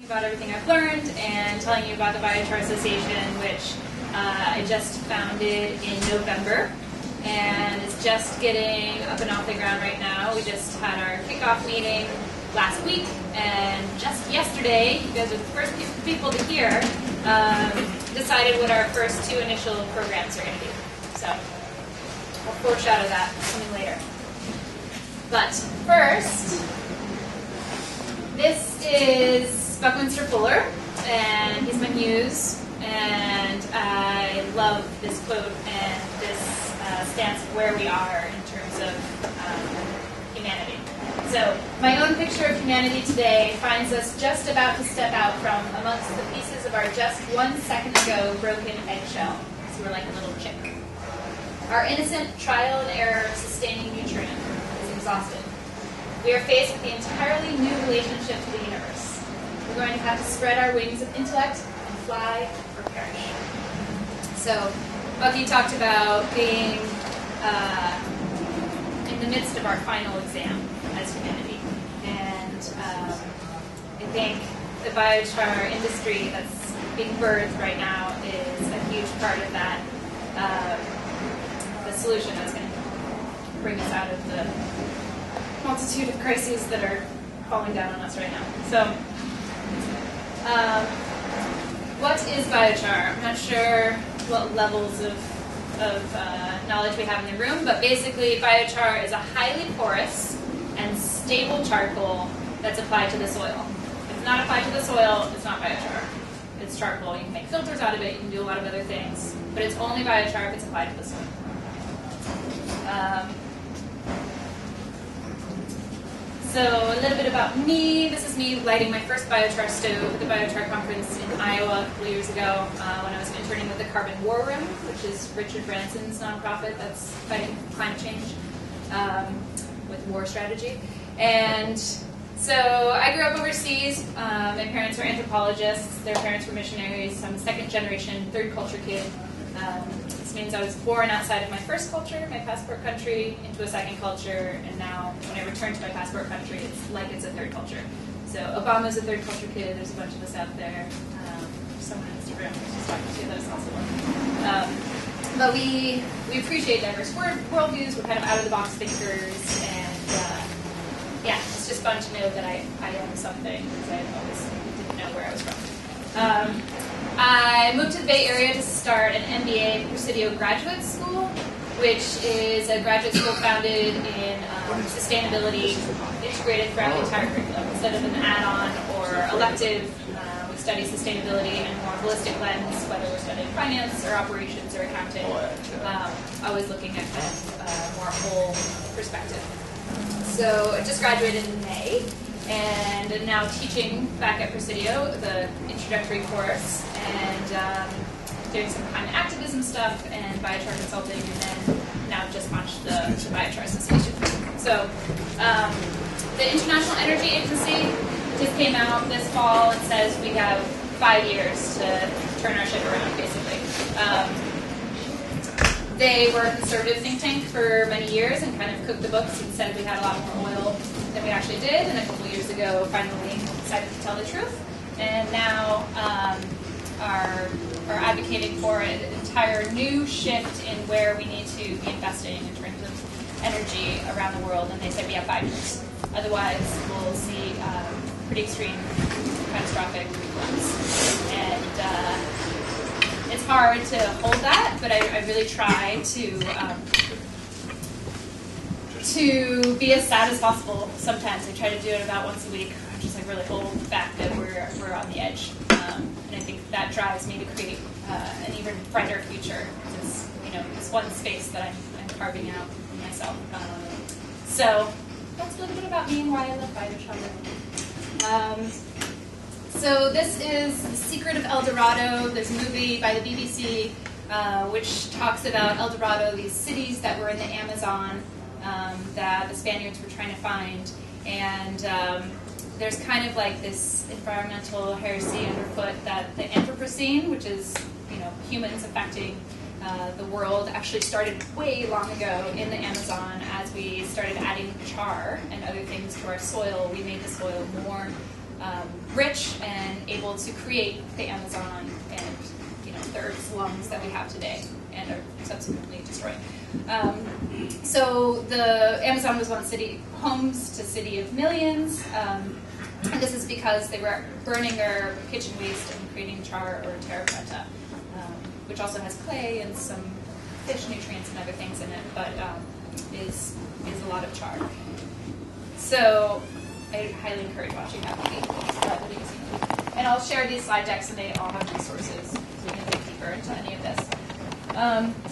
About everything I've learned and telling you about the Biochar Association, which I just founded in November and is just getting up and off the ground right now. We just had our kickoff meeting last week, and just yesterday, you guys are the first people to hear, decided what our first two initial programs are going to be. So I'll foreshadow that coming later. But first, this is Buckminster Fuller, and he's my muse, and I love this quote and this stance of where we are in terms of humanity. So my own picture of humanity today finds us just about to step out from amongst the pieces of our just 1 second ago broken eggshell. So we're like a little chick. Our innocent trial and error sustaining nutrient is exhausted. We are faced with the entirely new relationship to the universe. We're going to have to spread our wings of intellect and fly or perish. So, Bucky talked about being in the midst of our final exam as humanity. And I think the biochar industry that's being birthed right now is a huge part of that, the solution that's going to bring us out of the multitude of crises that are falling down on us right now. So, what is biochar? I'm not sure what levels of knowledge we have in the room, but basically biochar is a highly porous and stable charcoal that's applied to the soil. If it's not applied to the soil, it's not biochar. It's charcoal. You can make filters out of it, you can do a lot of other things, but it's only biochar if it's applied to the soil. So a little bit about me. This is me lighting my first biochar stove at the Biochar Conference in Iowa a couple years ago when I was interning with the Carbon War Room, which is Richard Branson's nonprofit that's fighting climate change with war strategy. And so I grew up overseas. My parents were anthropologists. Their parents were missionaries. I'm a second generation, third culture kid. This means I was born outside of my first culture, my passport country, into a second culture, and now when I return to my passport country, it's like it's a third culture. So Obama's a third culture kid. There's a bunch of us out there. Someone in Instagram was just talking to, that's also one. But we appreciate diverse worldviews. We're kind of out-of-the-box thinkers, and yeah, it's just fun to know that I am something, because I always didn't know where I was from. I moved to the Bay Area to start an MBA at Presidio Graduate School, which is a graduate school founded in sustainability, integrated throughout the entire curriculum. Instead of an add-on or elective, we study sustainability in a more holistic lens, whether we're studying finance or operations or accounting, always looking at kind of more whole perspective. So I just graduated in May, and am now teaching back at Presidio, the introductory course, and doing some climate activism stuff and biochar consulting, and then now just launched the Biochar Association. So the International Energy Agency just came out this fall and says we have 5 years to turn our ship around, basically. They were a conservative think tank for many years and kind of cooked the books and said we had a lot more oil than we actually did, and a couple years ago finally decided to tell the truth, and now are advocating for an entire new shift in where we need to be investing in terms of energy around the world, and they said we have 5 years. Otherwise, we'll see pretty extreme, catastrophic collapse. And it's hard to hold that, but I really try to be as sad as possible sometimes. I try to do it about once a week, just like really hold back that we're on the edge. And I think that drives me to create an even brighter future. It's, this one space that I'm carving out for myself. So that's a little bit about me and why I love biochar. So this is The Secret of El Dorado. There's a movie by the BBC which talks about El Dorado, these cities that were in the Amazon that the Spaniards were trying to find. And there's kind of like this environmental heresy underfoot that the Anthropocene, which is humans affecting the world, actually started way long ago in the Amazon. As we started adding char and other things to our soil, we made the soil more rich and able to create the Amazon and the Earth's lungs that we have today and are subsequently destroyed. So the Amazon was once homes to city of millions, and this is because they were burning their kitchen waste and creating char or terracotta, which also has clay and some fish nutrients and other things in it, but is a lot of char. So I highly encourage watching that movie. And I'll share these slide decks, and they all have resources so we can dig deeper into any of this.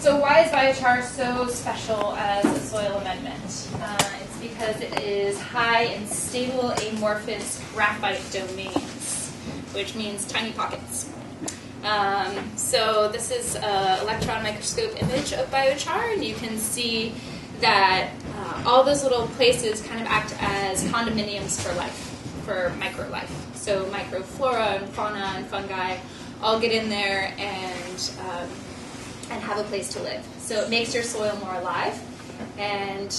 So why is biochar so special as a soil amendment? It's because it is high in stable amorphous graphite domains, which means tiny pockets. So this is an electron microscope image of biochar, and you can see that all those little places kind of act as condominiums for life, for microlife. So microflora and fauna and fungi all get in there and have a place to live. So it makes your soil more alive. And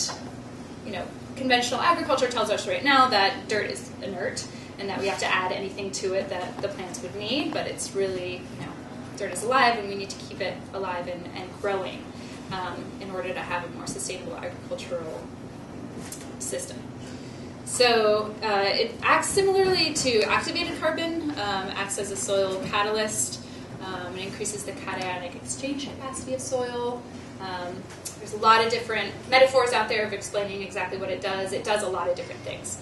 conventional agriculture tells us right now that dirt is inert and that we have to add anything to it that the plants would need. But it's really, dirt is alive, and we need to keep it alive and growing in order to have a more sustainable agricultural system. So it acts similarly to activated carbon, acts as a soil catalyst. It increases the cationic exchange capacity of soil. There's a lot of different metaphors out there of explaining exactly what it does. It does a lot of different things.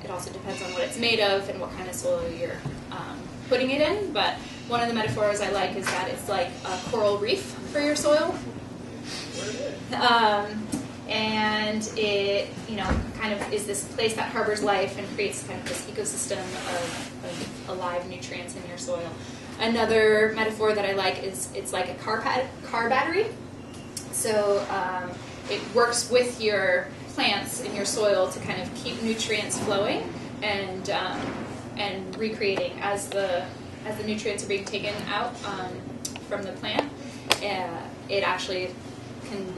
It also depends on what it's made of and what kind of soil you're putting it in. But one of the metaphors I like is that it's like a coral reef for your soil. And it, kind of is this place that harbors life and creates kind of this ecosystem of alive nutrients in your soil. Another metaphor that I like is it's like a car battery. So it works with your plants in your soil to kind of keep nutrients flowing and recreating as the nutrients are being taken out from the plant. It actually can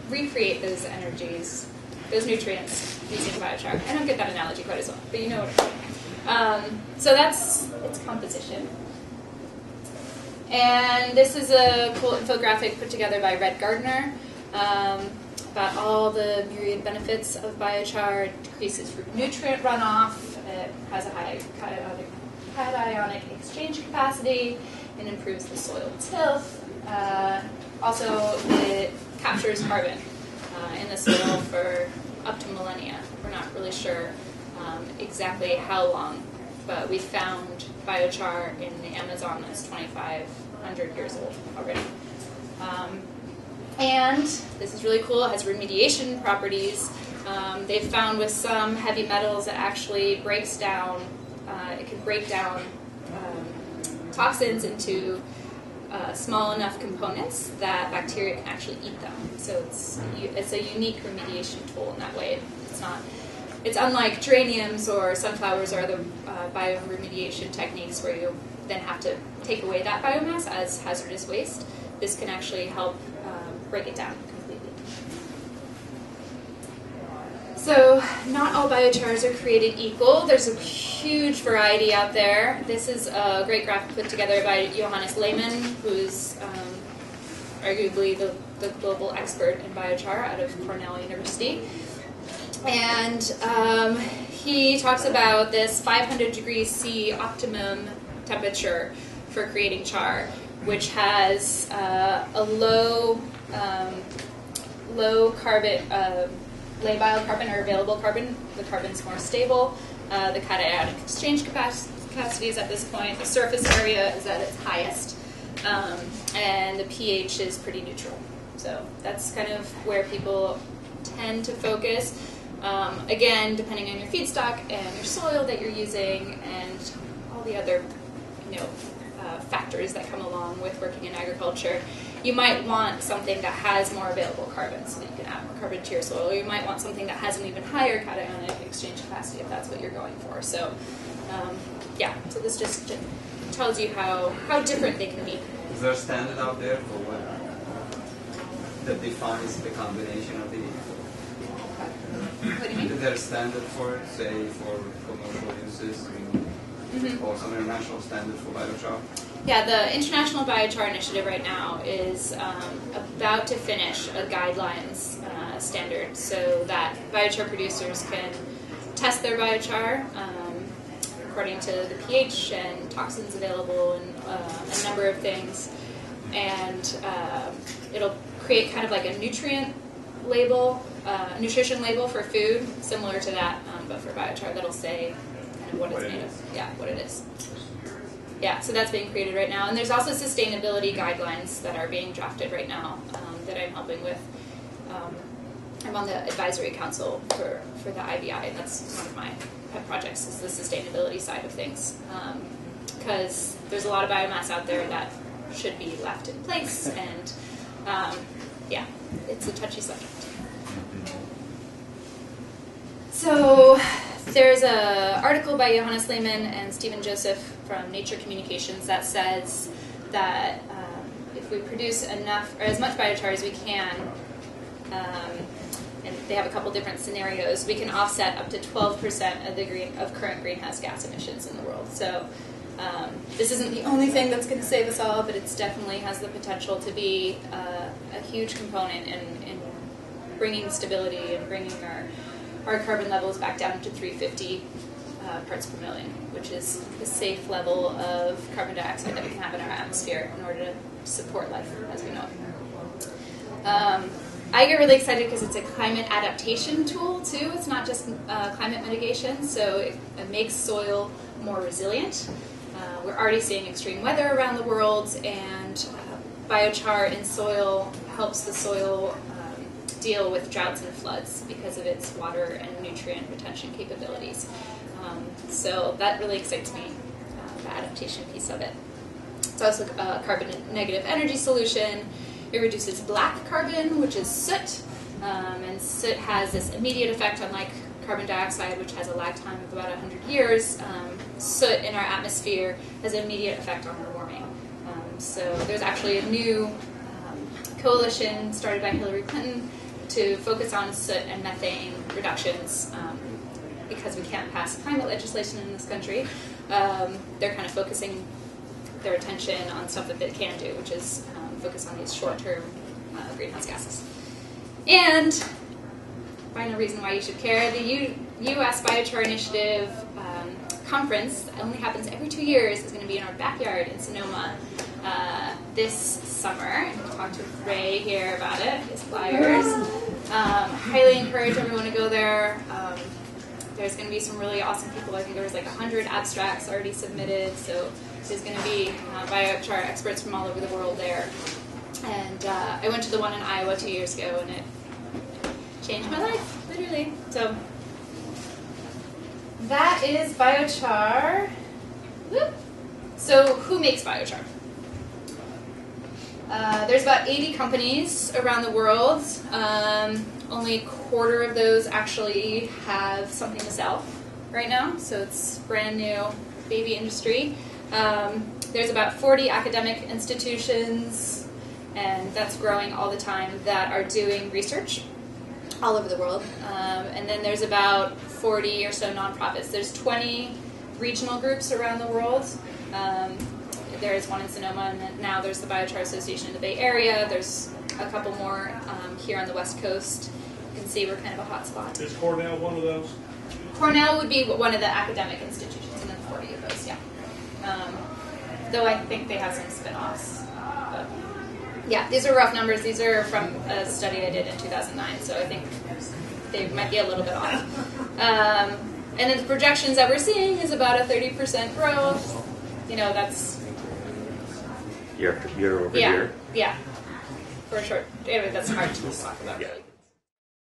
recreate those energies, those nutrients using biochar. I don't get that analogy quite as well, but you know what I mean. So that's its composition. And this is a cool infographic put together by Red Gardner about all the myriad benefits of biochar. It decreases root nutrient runoff. It has a high cationic exchange capacity. It improves the soil tilth. Also, it captures carbon in the soil for up to millennia. We're not really sure exactly how long, but we found biochar in the Amazon that's 2,500 years old already. And this is really cool. It has remediation properties. They've found with some heavy metals it actually breaks down, it can break down toxins into small enough components that bacteria can actually eat them. So it's a unique remediation tool in that way. It's unlike geraniums or sunflowers or other bioremediation techniques where you then have to take away that biomass as hazardous waste. This can actually help break it down completely. So not all biochars are created equal. There's a huge variety out there. This is a great graph put together by Johannes Lehmann, who's arguably the global expert in biochar out of Cornell University. And he talks about this 500 degrees C optimum temperature for creating char, which has a low carbon, labile carbon or available carbon. The carbon's more stable. The cationic exchange capacity is at this point. The surface area is at its highest. And the pH is pretty neutral. So that's kind of where people tend to focus. Again, depending on your feedstock and your soil that you're using and all the other factors that come along with working in agriculture, you might want something that has more available carbon so that you can add more carbon to your soil, or you might want something that has an even higher cationic exchange capacity if that's what you're going for. So so this just tells you how different they can be. Is there a standard out there for what that defines the combination of the? What do you mean? Is there a standard for it, say, for commercial uses? or some international standard for biochar? Yeah, the International Biochar Initiative right now is about to finish a guidelines standard so that biochar producers can test their biochar according to the pH and toxins available and a number of things. And it'll create kind of like a nutrient label, nutrition label for food, similar to that, but for biochar that'll say kind of what it's made of. Yeah, what it is. Yeah, so that's being created right now. And there's also sustainability guidelines that are being drafted right now that I'm helping with. I'm on the advisory council for the IBI. That's one of my pet projects, is the sustainability side of things. Because there's a lot of biomass out there that should be left in place, and yeah, it's a touchy subject. So there's an article by Johannes Lehmann and Stephen Joseph from Nature Communications that says that if we produce enough or as much biochar as we can, and they have a couple different scenarios, we can offset up to 12% of current greenhouse gas emissions in the world. So this isn't the only thing that's going to save us all, but it definitely has the potential to be a huge component in bringing stability and bringing our carbon levels back down to 350 parts per million, which is the safe level of carbon dioxide that we can have in our atmosphere in order to support life as we know it. I get really excited because it's a climate adaptation tool too. It's not just climate mitigation, so it makes soil more resilient. We're already seeing extreme weather around the world, and biochar in soil helps the soil deal with droughts and floods because of its water and nutrient retention capabilities. So that really excites me, the adaptation piece of it. It's also a carbon negative energy solution. It reduces black carbon, which is soot, and soot has this immediate effect, unlike carbon dioxide, which has a lag time of about 100 years. Soot in our atmosphere has an immediate effect on our warming. So there's actually a new coalition started by Hillary Clinton to focus on soot and methane reductions because we can't pass climate legislation in this country. They're kind of focusing their attention on stuff that they can do, which is focus on these short-term greenhouse gases. And final reason why you should care, the U.S. Biochar Initiative conference that only happens every 2 years is going to be in our backyard in Sonoma this summer. I'm going to talk to Ray here about it, his flyers. Highly encourage everyone to go there. There's going to be some really awesome people. I think there was like 100 abstracts already submitted, so there's going to be biochar experts from all over the world there. And I went to the one in Iowa 2 years ago, and it changed my life, literally. So that is biochar. Whoop. So who makes biochar? There's about 80 companies around the world. Only a quarter of those actually have something to sell right now, so it's brand new baby industry. There's about 40 academic institutions, and that's growing all the time, that are doing research all over the world. And then there's about 40 or so nonprofits. There's 20 regional groups around the world. There's one in Sonoma, and then now there's the Biochar Association in the Bay Area. There's a couple more here on the West Coast. You can see we're kind of a hot spot. Is Cornell one of those? Cornell would be one of the academic institutions, and then 40 of those, yeah. Though I think they have some spin-offs. But yeah, these are rough numbers. These are from a study I did in 2009, so I think they might be a little bit off. And then the projections that we're seeing is about a 30% growth. You know, that's year over year. Yeah. For a short, anyway, that's hard to talk about. Yeah. Really.